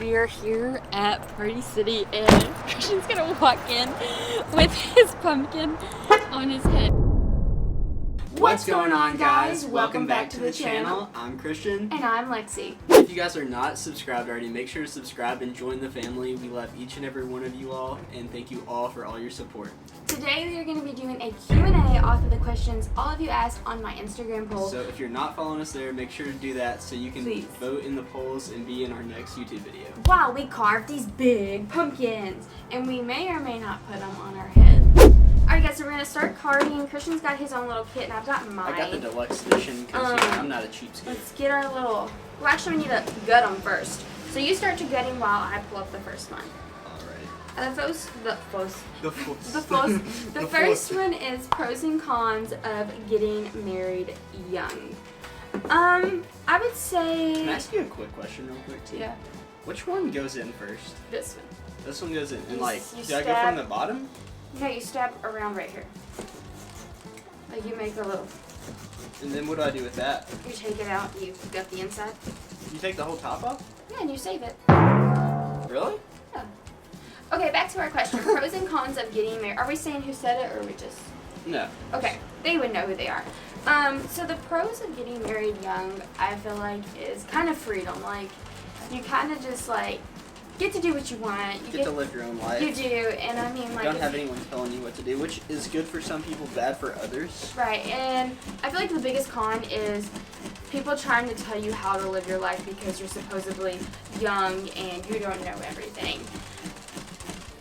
We are here at Party City and Christian's gonna walk in with his pumpkin on his head. What's going on, guys? Welcome back to the channel. I'm Christian. And I'm Lexi. If you guys are not subscribed already, make sure to subscribe and join the family. We love each and every one of you all, and thank you all for all your support. Today we are going to be doing a Q&A off of the questions all of you asked on my Instagram poll. So if you're not following us there, make sure to do that so you can vote in the polls and be in our next YouTube video. Wow, we carved these big pumpkins, and we may or may not put them on our head. Alright guys, so we're going to start carving. Christian's got his own little kit, and I've got mine. I got the deluxe edition because I'm not a cheapskate. Let's get our little... Well, actually we need to gut them first. So you start your gutting while I pull up the first one. The first one is pros and cons of getting married young. I would say... Can I ask you a quick question real quick too? Yeah. Which one goes in first? This one. This one goes in. And You do I go from the bottom? No, you stab around right here. Like you make a little... And then what do I do with that? You take it out, you gut the inside. You take the whole top off? Yeah, and you save it. Really? Yeah. Okay, back to our question. Pros and cons of getting married. Are we saying who said it, or are we just... No. Okay, they would know who they are. So the pros of getting married young, I feel like, is kind of freedom. Like, you kind of just, like, get to do what you want. You get to live your own life. You do, and I mean, like... Don't have anyone telling you what to do, which is good for some people, bad for others. Right, and I feel like the biggest con is people trying to tell you how to live your life because you're supposedly young and you don't know everything.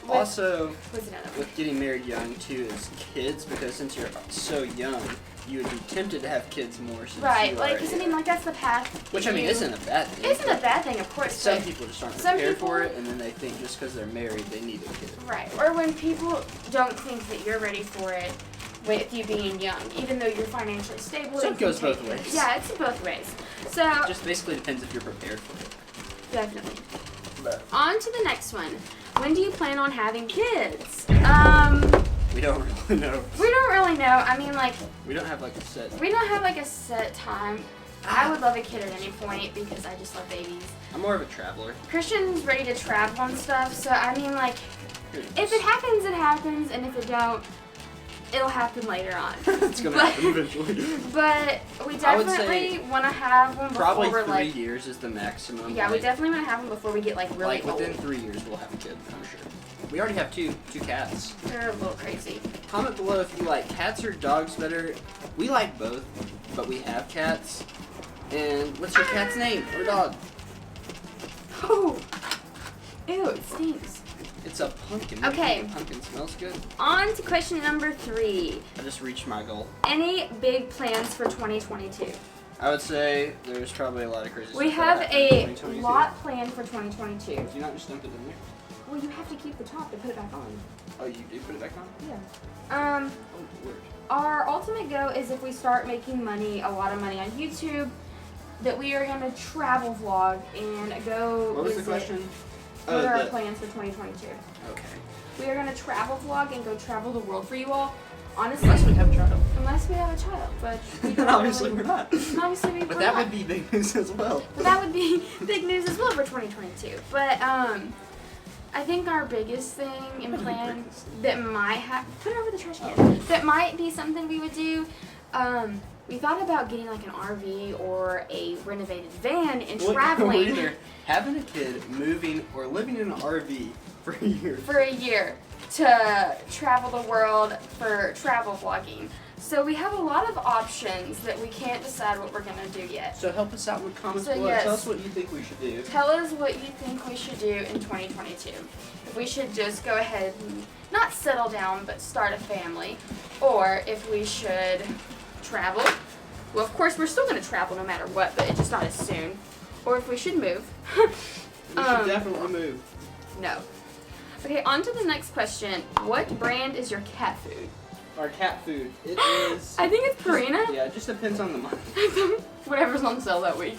Also, what's another one? With getting married young, too, is kids, because since you're so young, you would be tempted to have kids more since right, you like, are, because I mean, like, that's the path. Which, I mean, isn't a bad thing. Isn't a bad thing, of course. Some people just aren't prepared for it, and then they think just because they're married, they need a kid. Right, or when people don't think that you're ready for it with you being young, even though you're financially stable. So it goes both ways. Yeah, it's both ways. So it just basically depends if you're prepared for it. Definitely. But on to the next one. When do you plan on having kids? We don't really know. We don't really know. I mean, like... We don't have, like, a set... We don't have, like, a set time. I would love a kid at any point because I just love babies. I'm more of a traveler. Christian's ready to travel and stuff, so, I mean, like, if it happens, it happens, and if it don't, it'll happen later on. It's gonna happen eventually. But we definitely want to have one before we're, probably 3 years is the maximum. Yeah, we definitely want to have one before we get, like, really old. Within 3 years, we'll have a kid, I'm sure. We already have two cats. They're a little crazy. Comment below if you like cats or dogs better. We like both, but we have cats. And what's your cat's name or dog? Oh, ew, it stinks. It's a pumpkin. Okay. Pumpkin smells good. On to question number 3. I just reached my goal. Any big plans for 2022? I would say there's probably a lot of crazy stuff. We have a lot planned for 2022. Do you not just dump it in there? Well, you have to keep the top to put it back on. Oh, you do put it back on? Yeah. Oh, Lord. Our ultimate goal is if we start making money, a lot of money on YouTube, that we are going to travel vlog and go What was the question? What are our plans for 2022? Okay. We are going to travel vlog and go travel the world for you all. Honestly, Unless we have a child. Unless we have a child, but we don't Obviously really, we're not. Obviously we But that would be big news as well. But that would be big news as well for 2022. But I think our biggest thing in plan that might put it over the trash can. That might be something we would do. We thought about getting like an RV or a renovated van and traveling. We're either having a kid, moving, or living in an RV for a year. For a year to travel the world for travel vlogging. So we have a lot of options that we can't decide what we're going to do yet. So help us out with comments So below. yes. Tell us what you think we should do. Tell us what you think we should do in 2022. If we should just go ahead and not settle down, but start a family. Or if we should travel. Well, of course, we're still going to travel no matter what, but it's just not as soon. Or if we should move. We should definitely move. No. Okay, on to the next question. What brand is your cat food? Our cat food. It is... I think it's Purina. Yeah, it just depends on the month. Whatever's on sale that week.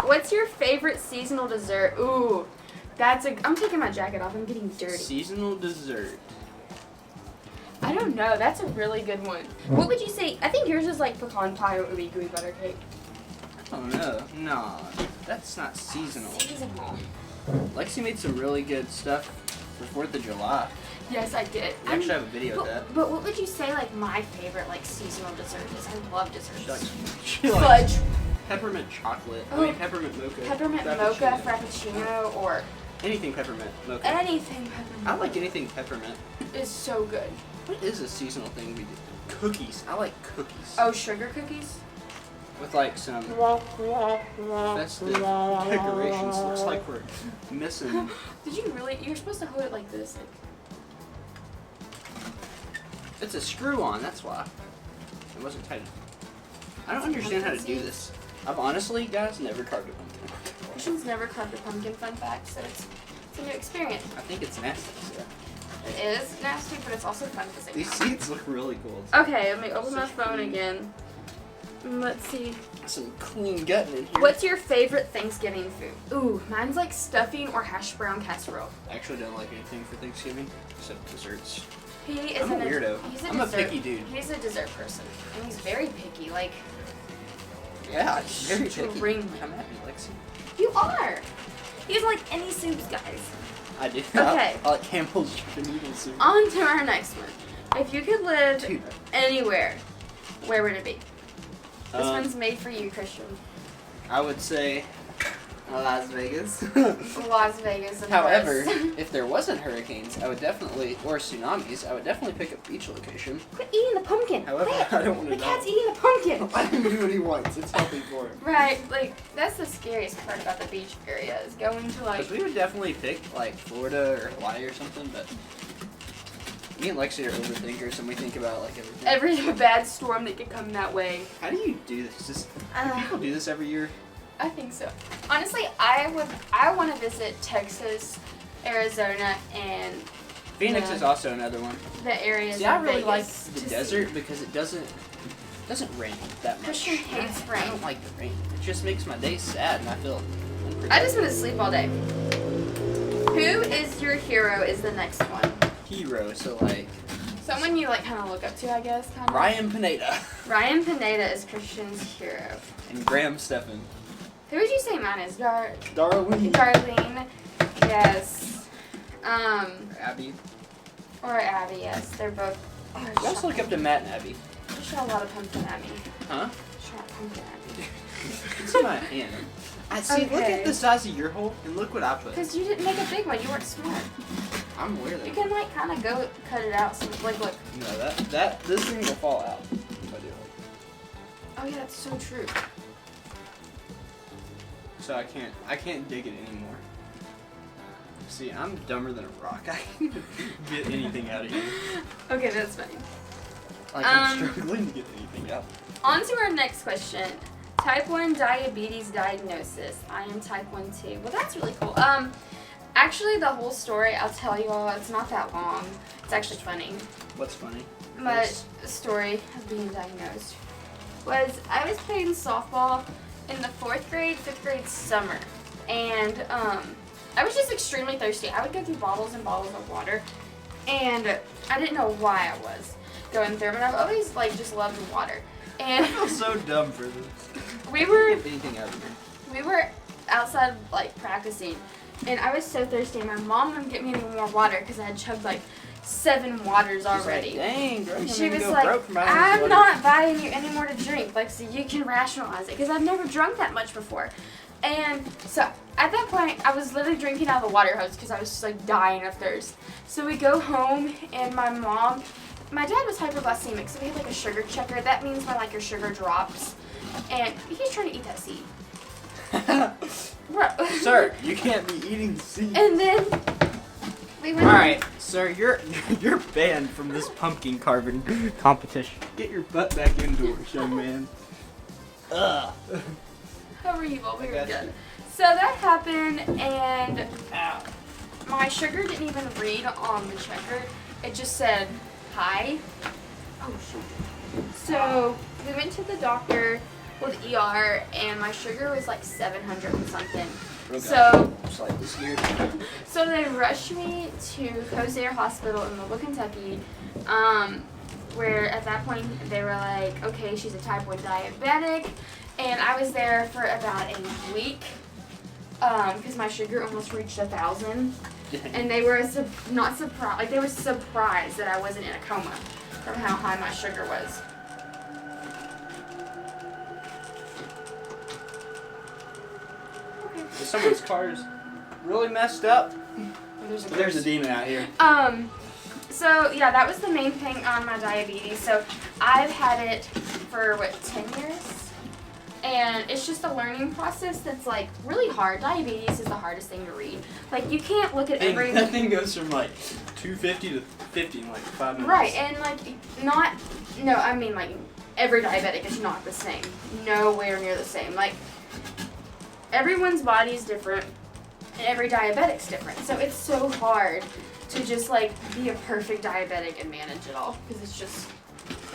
What's your favorite seasonal dessert? Ooh, I'm taking my jacket off. I'm getting dirty. Seasonal dessert. I don't know. That's a really good one. What would you say? I think yours is like pecan pie or ooey gooey butter cake. Oh no. Nah. That's not seasonal. Seasonal. Lexi made some really good stuff for 4th of July. Yes, I did. We actually have a video of that. But what would you say like my favorite like seasonal dessert is? I love desserts. She likes Fudge. peppermint chocolate. Oh. I mean peppermint mocha. Peppermint mocha, frappuccino, or Anything peppermint mocha. anything peppermint. I like anything peppermint. Is so good. What is a seasonal thing we do? Cookies. I like cookies. Oh, sugar cookies? With like some festive decorations. Looks like we're missing. Did you really? You're supposed to hold it like this. Like, It's a screw on, that's why. It wasn't tight. I don't understand how to do this. I've honestly, guys, never carved a pumpkin. Christian's never carved a pumpkin, fun fact, so it's a new experience. I think it's nasty. So. It is nasty, but it's also fun at the same These time. seeds look really cool. Okay, let me open my Such phone clean- again. Let's see. Some clean gutting in here. What's your favorite Thanksgiving food? Ooh, mine's like stuffing or hash brown casserole. I actually don't like anything for Thanksgiving except desserts. He is I'm a weirdo. He's a I'm a dessert, picky dude. He's a dessert person, and he's very picky. Like, Yeah, it's very picky. Extremely. Come at me, Lexi. you are. He doesn't like any soups, guys. I do. Okay. I like Campbell's chicken noodle soup. On to our next one. If you could live Dude. anywhere, where would it be? This Um, one's made for you, Christian. I would say Las Vegas. Las Vegas. Of However, course. if there wasn't hurricanes, I would definitely, or tsunamis, I would definitely pick a beach location. Quit eating the pumpkin. However, Quit. I don't want The to cat's know. eating the pumpkin. Let him do what he wants. It's healthy for him. Right, like that's the scariest part about the beach area is going to like. Because we would definitely pick like Florida or Hawaii or something, but me and Lexi are overthinkers and we think about like everything. Every bad storm that could come that way. How do you do this? Do people do this every year? I think so. Honestly, I want to visit Texas, Arizona, and Phoenix Yeah. is also another one. the areas See, I of really like Vegas the to desert because it doesn't rain that much. Christian hates I rain. don't like the rain. It just makes my day sad and I feel see. I just want to sleep all day. Who is your hero? Is the next one. hero, so like Someone you like kind of look up to, I guess. Kind of. Ryan Pineda Ryan Pineda is Christian's hero. and Graham Stephan. Who would you say mine is? Darlene. Darlene. Yes. Abby. Or Abby. Yes, they're both. Oh, You also look up to Matt and Abby. You shot a lot of pumpkin at me. Huh? Shot pumpkin at me. It's in my hand. I see. Look Okay. at the size of your hole and look what I put. Because you didn't make a big one. You weren't smart. I'm aware that. You can like kind of go cut it out. So like look. No, that this thing will fall out if I do it. Oh yeah, that's so true. So I can't dig it anymore. See, I'm dumber than a rock. I can't get anything out of here. Okay, that's funny. Like I'm struggling to get anything out. On to our next question. Type 1 diabetes diagnosis. I am type 1 too. Well, that's really cool. Actually, the whole story, I'll tell you all, it's not that long. It's actually funny. What's funny? My Yes. story of being diagnosed was I was playing softball in the 4th grade, 5th grade summer. And I was just extremely thirsty. I would go through bottles and bottles of water. And I didn't know why I was going through, but I've always like just loved water. And I feel so dumb for this. we were Get anything out of here. we were outside like practicing, and I was so thirsty. And my mom wouldn't get me any more water because I had chugged like 7 waters She's already. like, dang, girl, And you're she gonna was go like, broke from buying this I'm water." not buying you any more to drink, like, so you can rationalize it, because I've never drunk that much before. And so at that point, I was literally drinking out of the water hose because I was just like dying of thirst. So we go home, and my dad was hypoglycemic, so we had like a sugar checker. That means when like your sugar drops, and he's trying to eat that seed. Bro. Sir, you can't be eating seeds. And then we went. All right, sir, you're banned from this pumpkin carving competition. Get your butt back indoors, young man. Ugh. How were you? Well, we I were got good. you. So that happened, and Ow. my sugar didn't even read on the checker. It just said hi. Oh shoot. So we went to the doctor with ER, and my sugar was like 700 and something. Real So Just like this here. So they rushed me to Kosare Hospital in Louisville, Kentucky, where at that point they were like, okay, she's a type 1 diabetic, and I was there for about a week, because my sugar almost reached 1,000, and they were not surprised. Like they were surprised that I wasn't in a coma from how high my sugar was. Someone's car is really messed up. There's a demon out here. So yeah, that was the main thing on my diabetes. So I've had it for 10 years, and it's just a learning process that's like really hard. Diabetes is the hardest thing to read. Like you can't look at every. That thing goes from like 250 to 50 in like 5 minutes. Right, and like I mean like every diabetic is not the same. Nowhere near the same. Like everyone's body is different, and every diabetic's different. So it's so hard to just like be a perfect diabetic and manage it all because it's just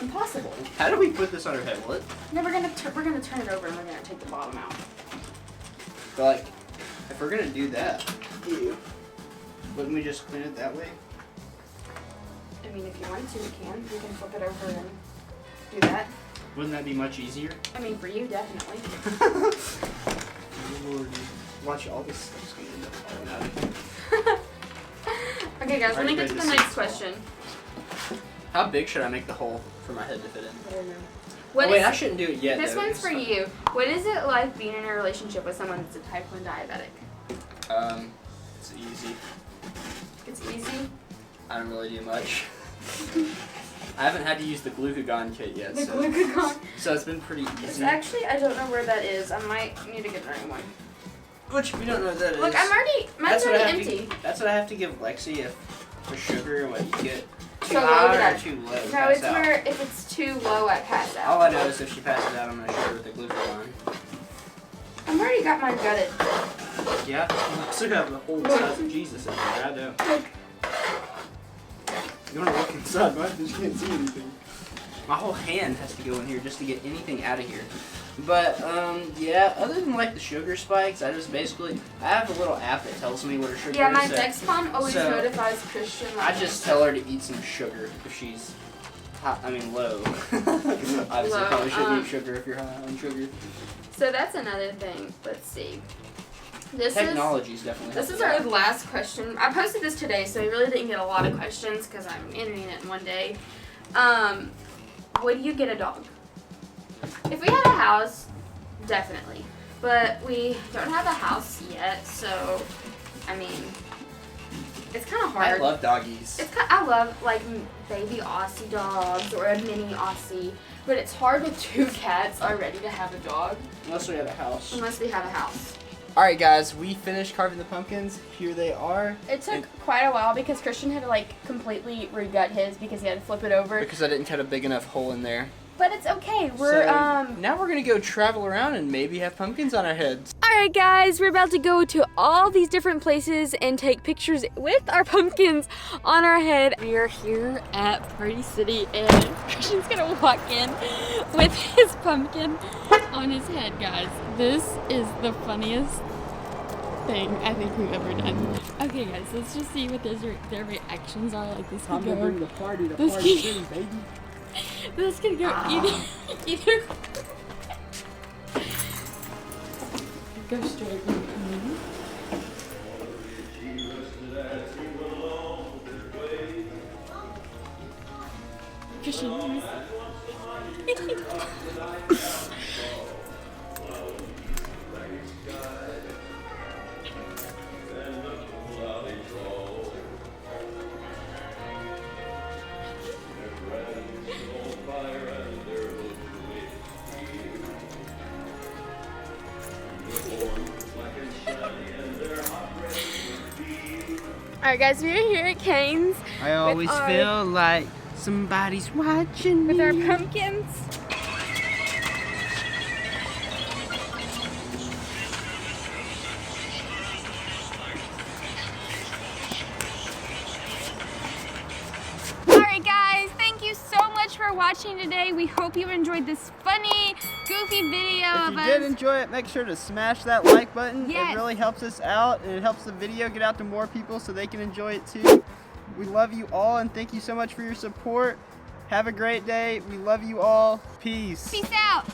impossible. How do we put this on our head? What? No, we're gonna turn it over and we're gonna take the bottom out. But like, if we're gonna do that, wouldn't we just clean it that way? I mean, if you want to, we can. We can flip it over and do that. Wouldn't that be much easier? I mean, for you, definitely. Lord, watch all this stuff's gonna end up falling out of here. Okay, guys, let me get to the next question. How big should I make the hole for my head to fit in? I don't know. I shouldn't do it yet. This though. one's for you. What is it like being in a relationship with someone that's a type 1 diabetic? It's easy. It's easy. I don't really do much. I haven't had to use the glucagon kit yet. The glucagon. So it's been pretty easy. It's actually, I don't know where that is. I might need to get another one. Which we don't know what that is. Look, mine's already empty. That's what I have to give Lexi for sugar and what you get. Too So low high that or too low? No, it's where if it's too low, I pass out. All I know is if she passes out, I'm gonna shoot her with the glucagon. I've already got mine gutted. Yeah, I still have the whole size of Jesus in there. I know. You wanna look inside? Mine, you can't see anything. My whole hand has to go in here just to get anything out of here. But yeah, other than like the sugar spikes, I have a little app that tells me what her sugar is. Yeah, my Dexcom always notifies Christian. I just tell her to eat some sugar if she's low. Obviously, Low, probably shouldn't eat sugar if you're high on sugar. So that's another thing. Let's see. Technology's definitely. This is our last question. I posted this today, so I really didn't get a lot of questions because I'm editing it in one day. Would you get a dog? If we had a house, definitely. But we don't have a house yet, so I mean, it's kind of hard. I love doggies. I love like baby Aussie dogs or a mini Aussie, but it's hard with 2 cats already to have a dog. Unless we have a house. Unless we have a house. Alright guys, we finished carving the pumpkins. Here they are. It took quite a while because Christian had to like completely regut his because he had to flip it over. Because I didn't cut a big enough hole in there. But it's okay. We're now we're gonna go travel around and maybe have pumpkins on our heads. Alright guys, we're about to go to all these different places and take pictures with our pumpkins on our head. We are here at Party City and Christian's gonna walk in with his pumpkin on his head, guys. This is the funniest thing I think we've ever done. Okay guys, let's just see what their reactions are. Like this could go. Bring the party to Party City, baby. This could go either go straight. Christian. Alright guys, we are here at Cane's. I always feel like somebody's watching with our pumpkins. Alright guys, thank you so much for watching today. We hope you enjoyed this funny, goofy video of us. If you did enjoy it, make sure to smash that like button. Yes. It really helps us out and it helps the video get out to more people so they can enjoy it too. We love you all and thank you so much for your support. Have a great day. We love you all. Peace. Peace out.